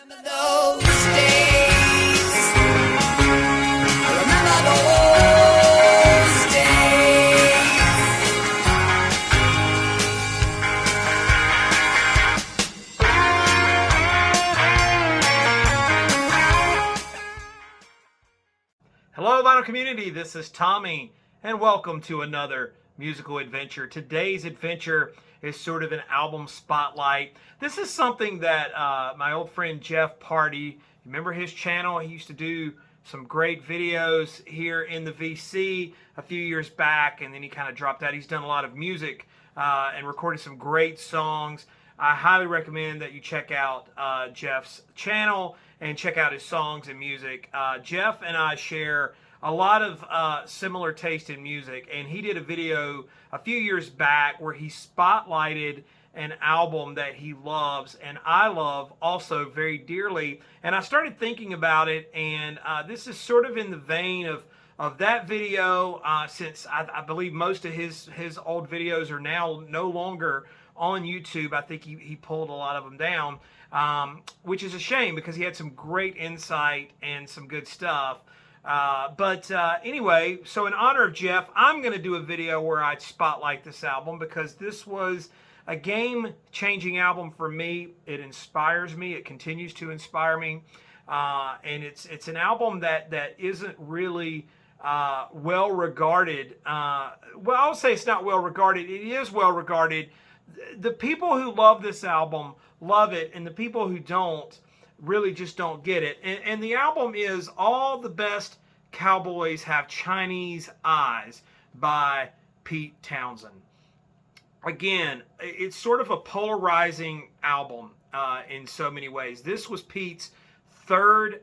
Those days. I remember those days. Hello, vinyl community. This is Tommy, and welcome to another musical adventure. Today's adventure is sort of an album spotlight. This is something that my old friend Jeff Party, remember his channel? He used to do some great videos here in the VC a few years back, and then he kind of dropped out. He's done a lot of music and recorded some great songs. I highly recommend that you check out Jeff's channel and check out his songs and music. Jeff and I share a lot of similar taste in music, and he did a video a few years back where he spotlighted an album that he loves and I love also very dearly. And I started thinking about it, and this is sort of in the vein of that video, since I believe most of his old videos are now no longer on YouTube. I think he pulled a lot of them down, which is a shame because he had some great insight and some good stuff. But anyway, so in honor of Jeff, I'm going to do a video where I spotlight this album because this was a game-changing album for me. It inspires me. It continues to inspire me. And it's an album that isn't really well regarded. Well, I'll say it's not well regarded. It is well regarded. The people who love this album love it, and the people who don't really just don't get it. And the album is All the Best Cowboys Have Chinese Eyes by Pete Townsend. Again, it's sort of a polarizing album in so many ways. This was Pete's third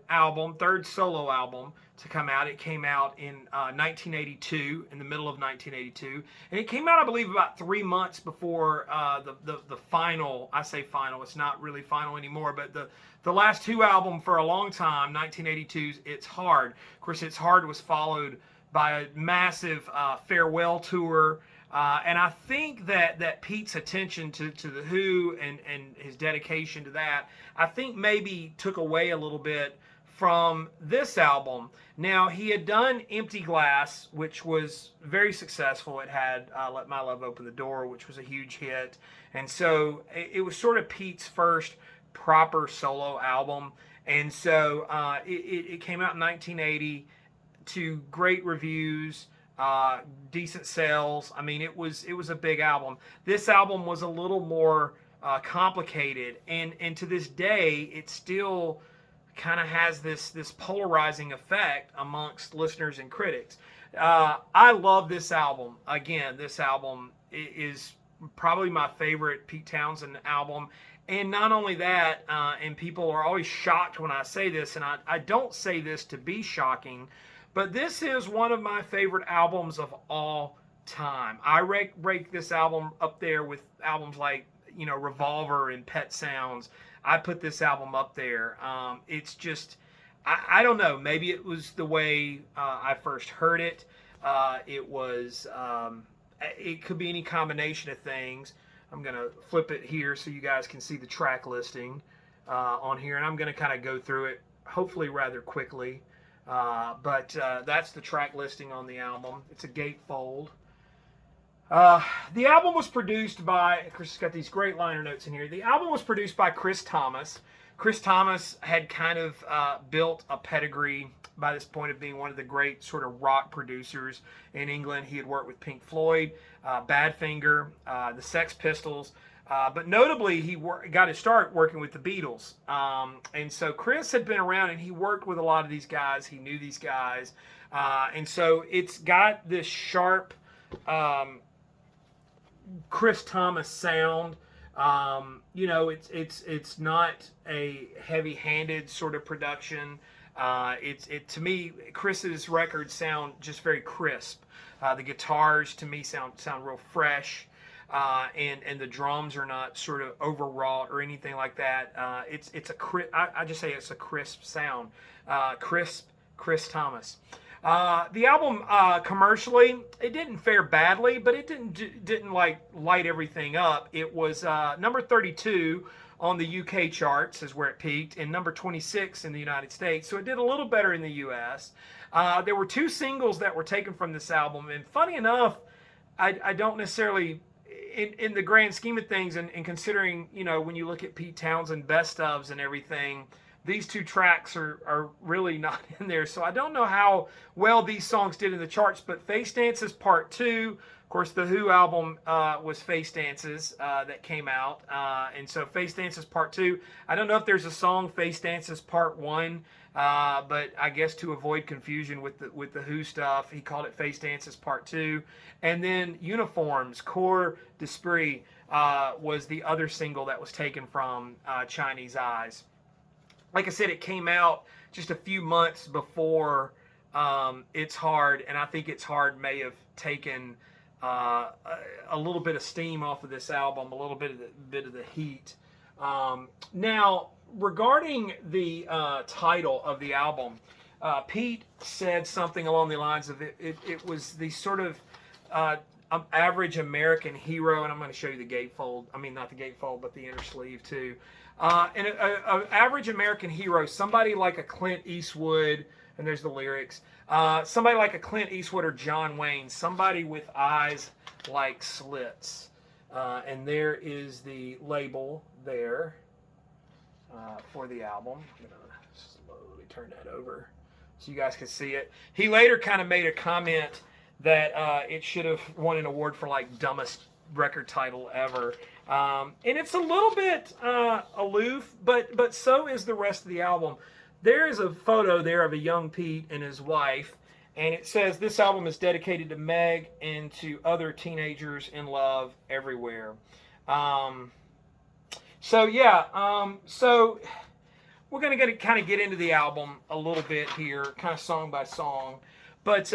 solo album to come out. It came out in 1982, in the middle of 1982. And it came out, I believe, about 3 months before the final, I say final, it's not really final anymore, but the last two albums for a long time, 1982's It's Hard. Of course, It's Hard was followed by a massive farewell tour. And I think that Pete's attention to The Who and his dedication to that, I think maybe took away a little bit from this album. Now, he had done Empty Glass, which was very successful. It had Let My Love Open the Door, which was a huge hit. And so it was sort of Pete's first proper solo album. And so it came out in 1980 to great reviews, decent sales. I mean, it was a big album. This album was a little more complicated, and to this day, it still kind of has this polarizing effect amongst listeners and critics. I love this album. Again, this album is probably my favorite Pete Townsend album. And not only that, and people are always shocked when I say this, and I don't say this to be shocking, but this is one of my favorite albums of all time. I rake this album up there with albums like, Revolver and Pet Sounds. I put this album up there. It's just, I don't know, maybe it was the way I first heard it. It could be any combination of things. I'm going to flip it here so you guys can see the track listing on here, and I'm going to kind of go through it, hopefully rather quickly. But that's the track listing on the album. It's a gatefold. The album was produced by, Chris has got these great liner notes in here. The album was produced by Chris Thomas. Chris Thomas had kind of built a pedigree by this point of being one of the great sort of rock producers in England. He had worked with Pink Floyd, Badfinger, the Sex Pistols, but notably he got his start working with the Beatles. And so Chris had been around and he worked with a lot of these guys. He knew these guys. And so it's got this sharp Chris Thomas sound. It's not a heavy-handed sort of production. To me, Chris's records sound just very crisp. The guitars to me sound real fresh, and the drums are not sort of overwrought or anything like that. I just say it's a crisp sound. Chris Thomas. The album commercially, it didn't fare badly, but it didn't like light everything up. It was number 32 on the UK charts is where it peaked, and number 26 in the United States. So it did a little better in the US. There were 2 singles that were taken from this album, and funny enough, I don't necessarily, in the grand scheme of things, and considering, when you look at Pete Townsend best ofs and everything, these 2 tracks are really not in there. So I don't know how well these songs did in the charts, but Face Dances Part 2, of course, the Who album was Face Dances that came out. And so Face Dances Part 2, I don't know if there's a song Face Dances Part 1, but I guess to avoid confusion with the Who stuff, he called it Face Dances Part 2. And then Uniforms, Corps d'Esprit, was the other single that was taken from Chinese Eyes. Like I said, it came out just a few months before It's Hard, and I think It's Hard may have taken a little bit of steam off of this album, a little bit of the heat. Now, regarding the title of the album, Pete said something along the lines of it was the sort of average American hero, and I'm going to show you the gatefold. I mean, not the gatefold, but the inner sleeve too. And an average American hero, somebody like a Clint Eastwood, and there's the lyrics. Somebody like a Clint Eastwood or John Wayne, somebody with eyes like slits. And there is the label there for the album. I'm going to slowly turn that over so you guys can see it. He later kind of made a comment that it should have won an award for like dumbest record title ever. And it's a little bit aloof, but so is the rest of the album. There is a photo there of a young Pete and his wife, and it says this album is dedicated to Meg and to other teenagers in love everywhere. So we're going to kind of get into the album a little bit here, kind of song by song. But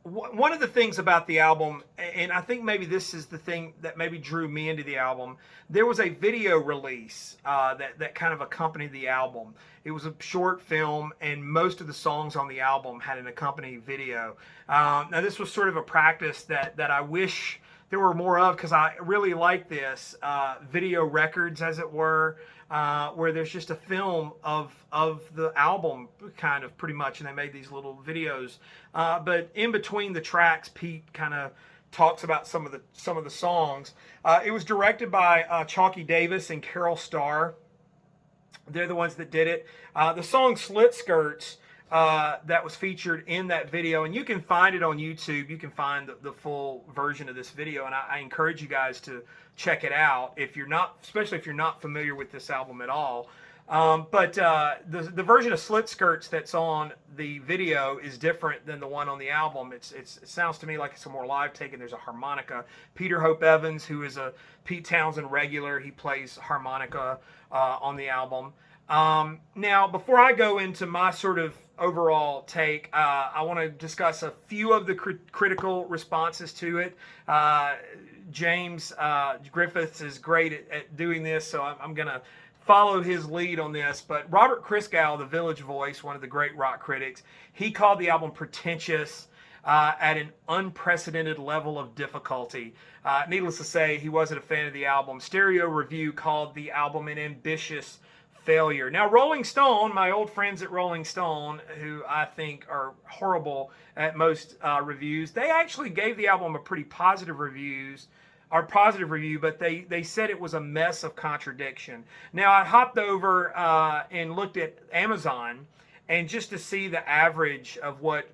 one of the things about the album, and I think maybe this is the thing that maybe drew me into the album, there was a video release that kind of accompanied the album. It was a short film, and most of the songs on the album had an accompanying video. Now, this was sort of a practice that I wish there were more of, because I really like this, video records, as it were, where there's just a film of the album, kind of, pretty much, and they made these little videos. But in between the tracks, Pete kind of talks about some of the songs. It was directed by Chalky Davis and Carol Starr. They're the ones that did it. The song "Slit Skirts" that was featured in that video, and you can find it on YouTube. You can find the full version of this video, and I encourage you guys to check it out if you're not, especially if you're not familiar with this album at all. But the version of "Slit Skirts" that's on the video is different than the one on the album. It sounds to me like it's a more live take, and there's a harmonica. Peter Hope Evans, who is a Pete Townsend regular, he plays harmonica on the album. Now, before I go into my sort of overall take, I want to discuss a few of the critical responses to it. James Griffiths is great at doing this, so I'm going to follow his lead on this. But Robert Christgau, the Village Voice, one of the great rock critics, he called the album pretentious at an unprecedented level of difficulty. Needless to say, he wasn't a fan of the album. Stereo Review called the album an ambitious failure. Now, Rolling Stone, my old friends at Rolling Stone, who I think are horrible at most reviews, they actually gave the album a pretty positive review, but they said it was a mess of contradiction. Now, I hopped over and looked at Amazon, and just to see the average of what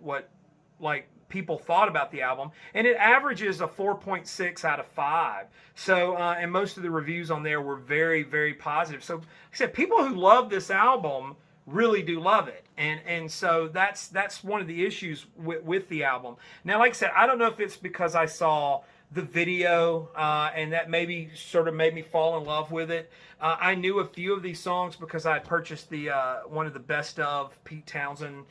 like people thought about the album, and it averages a 4.6 out of 5. So, and most of the reviews on there were very, very positive. So, like I said, people who love this album really do love it, and so that's one of the issues with the album. Now, like I said, I don't know if it's because I saw the video and that maybe sort of made me fall in love with it. I knew a few of these songs because I had purchased the one of the best of Pete Townsend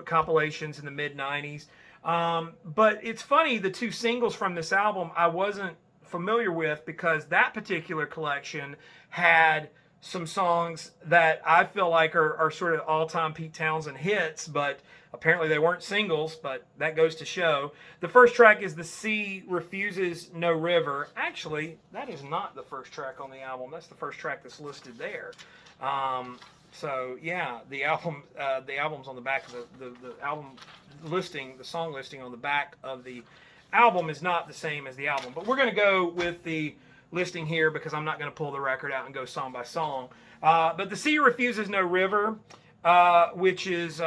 compilations in the mid-90s. But it's funny, the 2 singles from this album I wasn't familiar with, because that particular collection had some songs that I feel like are sort of all-time Pete Townsend hits, but apparently they weren't singles, but that goes to show. The first track is The Sea Refuses No River. Actually, that is not the first track on the album. That's the first track that's listed there. So yeah, the album's on the back of the album listing, the song listing on the back of the album is not the same as the album. But we're going to go with the listing here because I'm not going to pull the record out and go song by song. But The Sea Refuses No River, which is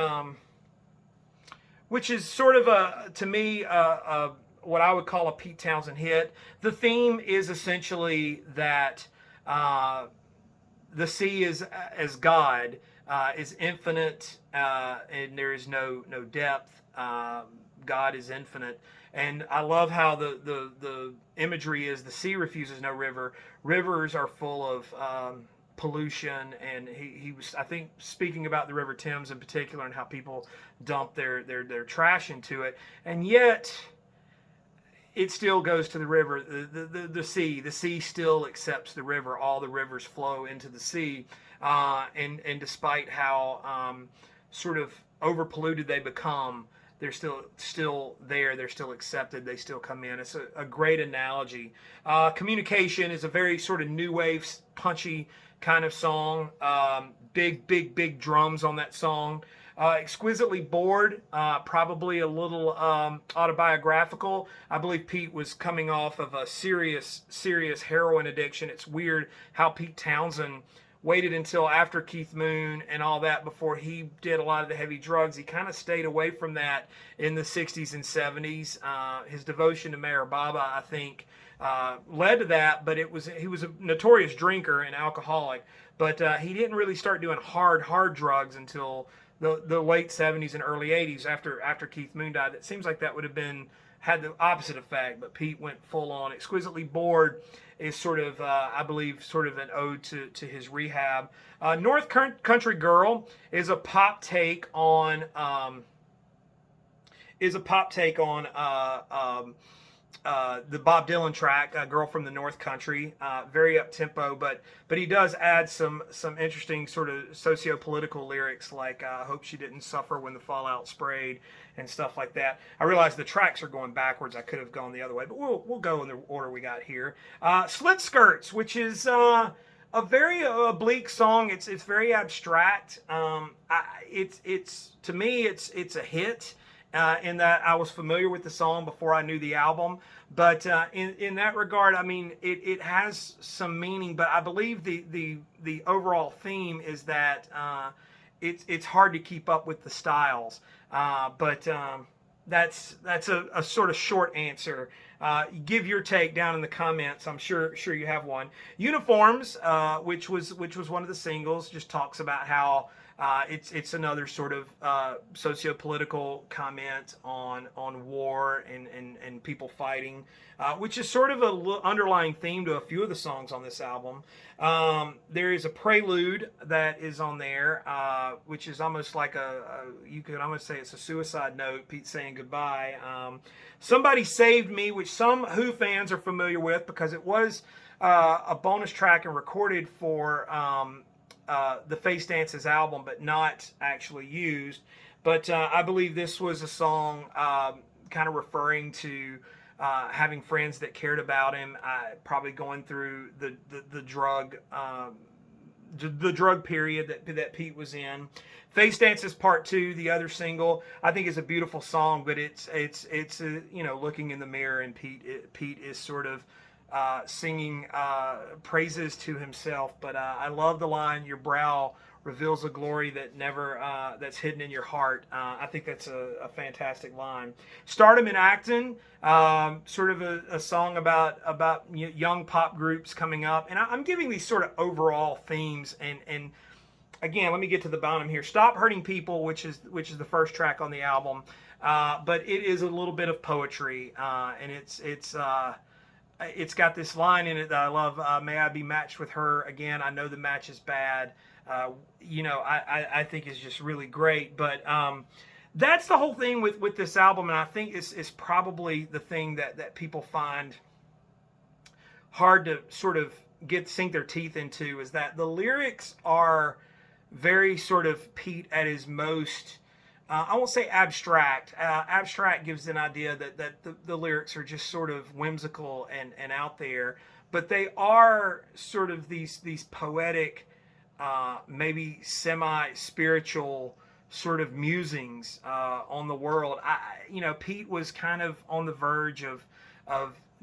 sort of to me what I would call a Pete Townsend hit. The theme is essentially that the sea is as God is infinite, and there is no depth. God is infinite. And I love how the imagery is the sea refuses no river. Rivers are full of pollution, and he was, I think, speaking about the River Thames in particular and how people dump their trash into it. And yet it still goes to the river, the sea. The sea still accepts the river. All the rivers flow into the sea. And despite how sort of overpolluted they become, they're still there. They're still accepted. They still come in. It's a great analogy. Communication is a very sort of new wave, punchy kind of song. Big drums on that song. Exquisitely Bored, probably a little autobiographical. I believe Pete was coming off of a serious heroin addiction. It's weird how Pete Townsend waited until after Keith Moon and all that before he did a lot of the heavy drugs. He kind of stayed away from that in the 60s and 70s. His devotion to Mayor Baba, I think, led to that, but he was a notorious drinker and alcoholic, but he didn't really start doing hard drugs until the late 70s and early 80s after Keith Moon died. It seems like that would have had the opposite effect, but Pete went full on. Exquisitely Bored is sort of, I believe, sort of an ode to his rehab. North Country Girl is a pop take on the Bob Dylan track, Girl from the North Country. Very up tempo, but he does add some interesting sort of socio-political lyrics like hope she didn't suffer when the fallout sprayed and stuff like that. I realize the tracks are going backwards. I could have gone the other way, but we'll go in the order we got here. Slit Skirts, which is a very oblique song. It's very abstract. It's to me it's a hit. In that I was familiar with the song before I knew the album, but in that regard, I mean, it has some meaning. But I believe the overall theme is that it's hard to keep up with the styles. But that's a sort of short answer. Give your take down in the comments. I'm sure you have one. Uniforms, which was one of the singles, just talks about how it's another sort of socio-political comment on war and people fighting, which is sort of an underlying theme to a few of the songs on this album. There is a prelude that is on there, which is almost like you could almost say it's a suicide note, Pete saying goodbye. Somebody Saved Me, which some Who fans are familiar with because it was a bonus track and recorded for the Face Dances album, but not actually used. But I believe this was a song kind of referring to having friends that cared about him, probably going through the drug period that Pete was in. Face Dances Part 2, the other single, I think is a beautiful song, but it's looking in the mirror, and Pete is sort of singing praises to himself. But I love the line, "Your brow reveals a glory that never that's hidden in your heart." I think that's a fantastic line. Stardom in Acton, sort of a song about young pop groups coming up, and I'm giving these sort of overall themes. And again, let me get to the bottom here. Stop Hurting People, which is the first track on the album, but it is a little bit of poetry, and it's got this line in it that I love. May I be matched with her again? I know the match is bad. I think is just really great. But that's the whole thing with this album, and I think is probably the thing that people find hard to sort of sink their teeth into is that the lyrics are very sort of Pete at his most. I won't say abstract. Abstract gives an idea that the lyrics are just sort of whimsical and out there, but they are sort of these poetic, maybe semi-spiritual sort of musings on the world. Pete was kind of on the verge of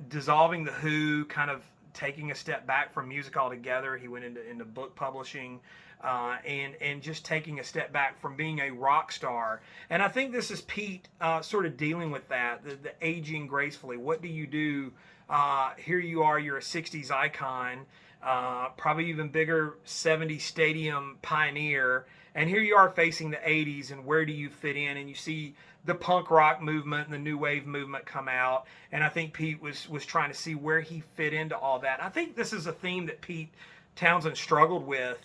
dissolving the Who, kind of taking a step back from music altogether. He went into book publishing, and just taking a step back from being a rock star. And I think this is Pete sort of dealing with that, the aging gracefully. What do you do? Here you are, you're a 60s icon, probably even bigger 70s stadium pioneer. And here you are facing the 80s, and where do you fit in? And you see the punk rock movement and the new wave movement come out. And I think Pete was trying to see where he fit into all that. I think this is a theme that Pete Townsend struggled with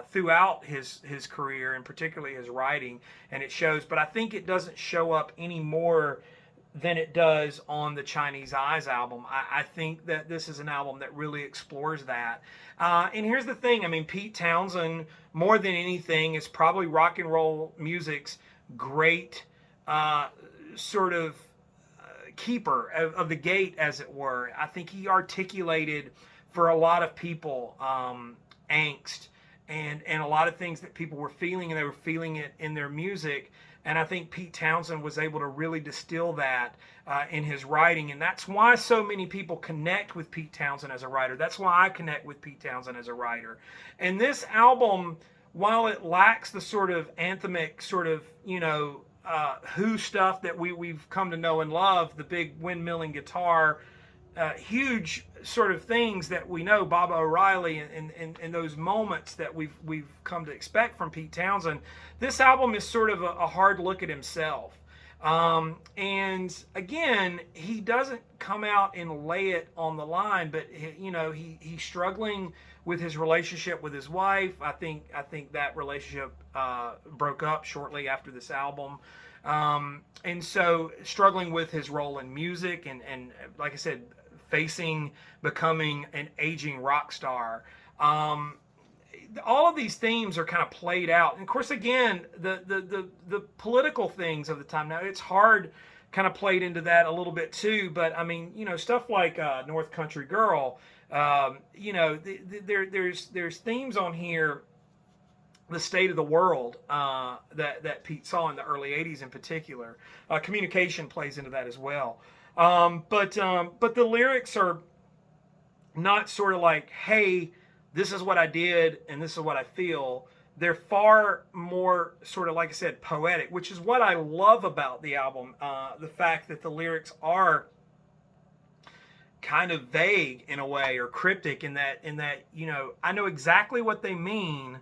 throughout his career, and particularly his writing, and it shows. But I think it doesn't show up any more than it does on the Chinese Eyes album. I think that this is an album that really explores that. And here's the thing, I mean, Pete Townsend, more than anything, is probably rock and roll music's great sort of keeper of the gate, as it were. I think he articulated for a lot of people angst and a lot of things that people were feeling, and they were feeling it in their music. And I think Pete Townsend was able to really distill that in his writing. And that's why so many people connect with Pete Townsend as a writer. That's why I connect with Pete Townsend as a writer. And this album, while it lacks the sort of anthemic sort of, Who stuff that we've come to know and love, the big windmilling guitar, huge sort of things that we know, Baba O'Reilly, and those moments that we've come to expect from Pete Townsend. This album is sort of a hard look at himself. And again, he doesn't come out and lay it on the line, but he's struggling with his relationship with his wife. I think that relationship broke up shortly after this album. And so struggling with his role in music and like I said, becoming an aging rock star. All of these themes are kind of played out. And of course, again, the political things of the time. Now, it's hard kind of played into that a little bit too, but I mean, stuff like North Country Girl, there's themes on here, the state of the world that Pete saw in the early 80s in particular. Communication plays into that as well. But the lyrics are not sort of like, hey, this is what I did and this is what I feel. They're far more sort of, like I said, poetic, which is what I love about the album. The fact that the lyrics are kind of vague in a way, or cryptic in that, I know exactly what they mean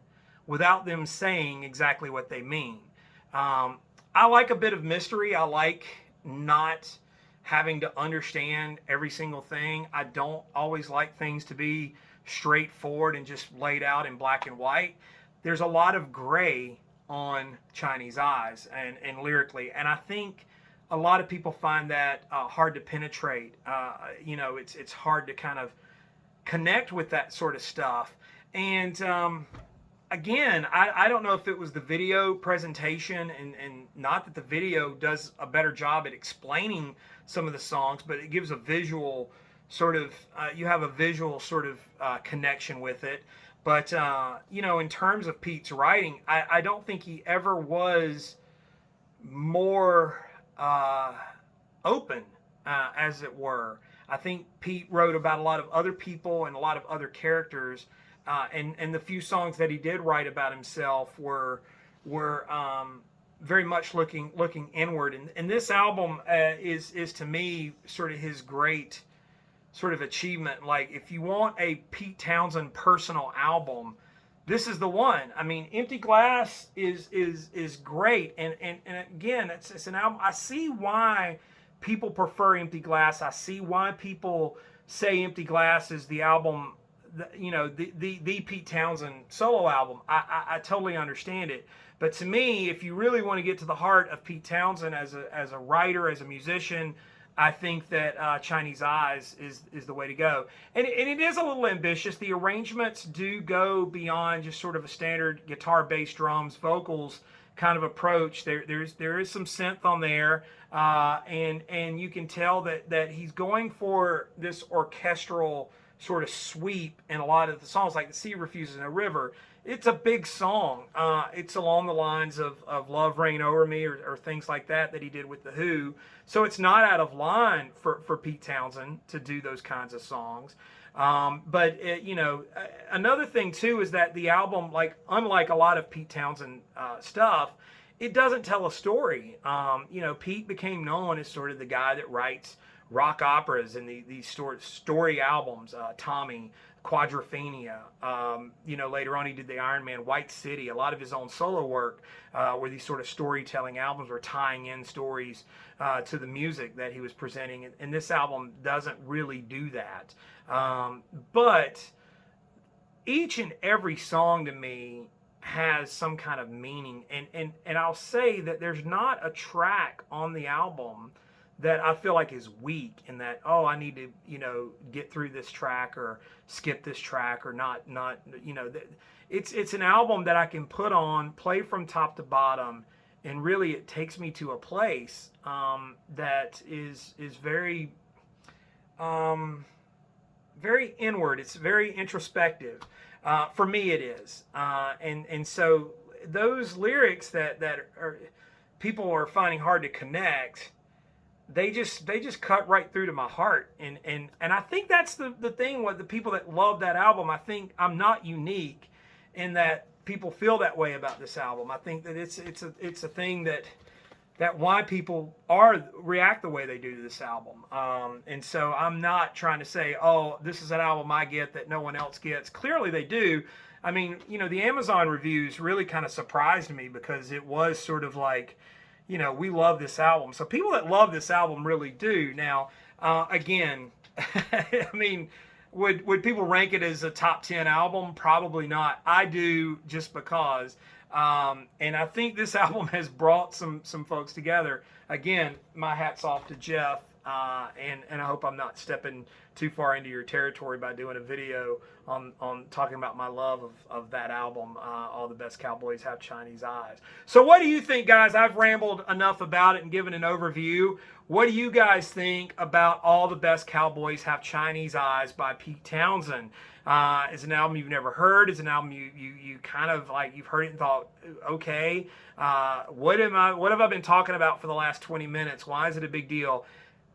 without them saying exactly what they mean. I like a bit of mystery. I like not having to understand every single thing. I don't always like things to be straightforward and just laid out in black and white. There's a lot of gray on Chinese Eyes and lyrically, and I think a lot of people find that hard to penetrate. It's hard to kind of connect with that sort of stuff. And again, I don't know if it was the video presentation, and not that the video does a better job at explaining some of the songs, but it gives a visual sort of, you have a visual sort of connection with it. But, in terms of Pete's writing, I don't think he ever was more open, as it were. I think Pete wrote about a lot of other people and a lot of other characters, and the few songs that he did write about himself were very much looking inward. And this album is to me sort of his great sort of achievement. Like, if you want a Pete Townsend personal album, this is the one. I mean, Empty Glass is great, and again, it's an album. I see why people prefer Empty Glass. I see why people say Empty Glass is the album, the Pete Townsend solo album. I totally understand it. But to me, if you really want to get to the heart of Pete Townsend as a writer, as a musician, I think that Chinese Eyes is the way to go. And it is a little ambitious. The arrangements do go beyond just sort of a standard guitar, bass, drums, vocals kind of approach. There is some synth on there, and you can tell that he's going for this orchestral sort of sweep in a lot of the songs, like The Sea Refuses a River. It's a big song. It's along the lines of Love Reign Over Me or things like that he did with The Who. So it's not out of line for Pete Townsend to do those kinds of songs. But another thing too is that the album, like unlike a lot of Pete Townsend stuff, it doesn't tell a story. Pete became known as sort of the guy that writes rock operas and these story albums. Tommy, Quadrophenia. Later on he did the Iron Man, White City. A lot of his own solo work were these sort of storytelling albums, or tying in stories to the music that he was presenting. And this album doesn't really do that. But each and every song to me has some kind of meaning. And I'll say that there's not a track on the album that I feel like is weak in that, I need to, get through this track or skip this track or not, it's an album that I can put on, play from top to bottom, and really it takes me to a place that is very, very inward. It's very introspective. For me it is. And so those lyrics that are, people are finding hard to connect, they just cut right through to my heart, and I think that's the thing with the people that love that album. I think I'm not unique in that people feel that way about this album. I think that it's a thing that why people react the way they do to this album. And so I'm not trying to say, this is an album I get that no one else gets. Clearly they do. I mean, the Amazon reviews really kind of surprised me, because it was sort of like, we love this album. So people that love this album really do. Now, again, I mean, would people rank it as a top 10 album? Probably not. I do, just because. And I think this album has brought some folks together. Again, my hat's off to Jeff. And I hope I'm not stepping too far into your territory by doing a video on talking about my love of that album, All the Best Cowboys Have Chinese Eyes. So what do you think, guys? I've rambled enough about it and given an overview. What do you guys think about All the Best Cowboys Have Chinese Eyes by Pete Townsend? Is an album you've never heard? Is an album you kind of like, you've heard it and thought, okay, what have I been talking about for the last 20 minutes? Why is it a big deal?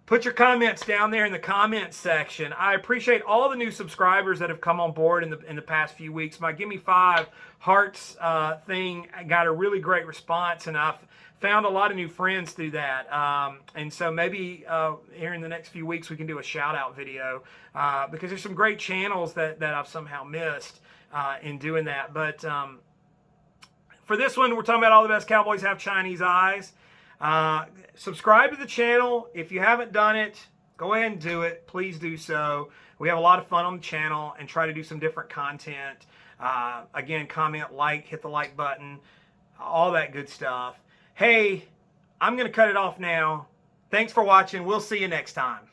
Put your comments down there in the comments section. I appreciate all the new subscribers that have come on board in the past few weeks. My Give Me 5 Hearts thing got a really great response, and I've found a lot of new friends through that. And so maybe here in the next few weeks we can do a shout out video, because there's some great channels that I've somehow missed in doing that. But for this one, we're talking about All the Best Cowboys Have Chinese Eyes. Subscribe to the channel. If you haven't done it, go ahead and do it. Please do so. We have a lot of fun on the channel and try to do some different content. Again, comment, like, hit the like button, all that good stuff. Hey, I'm going to cut it off now. Thanks for watching. We'll see you next time.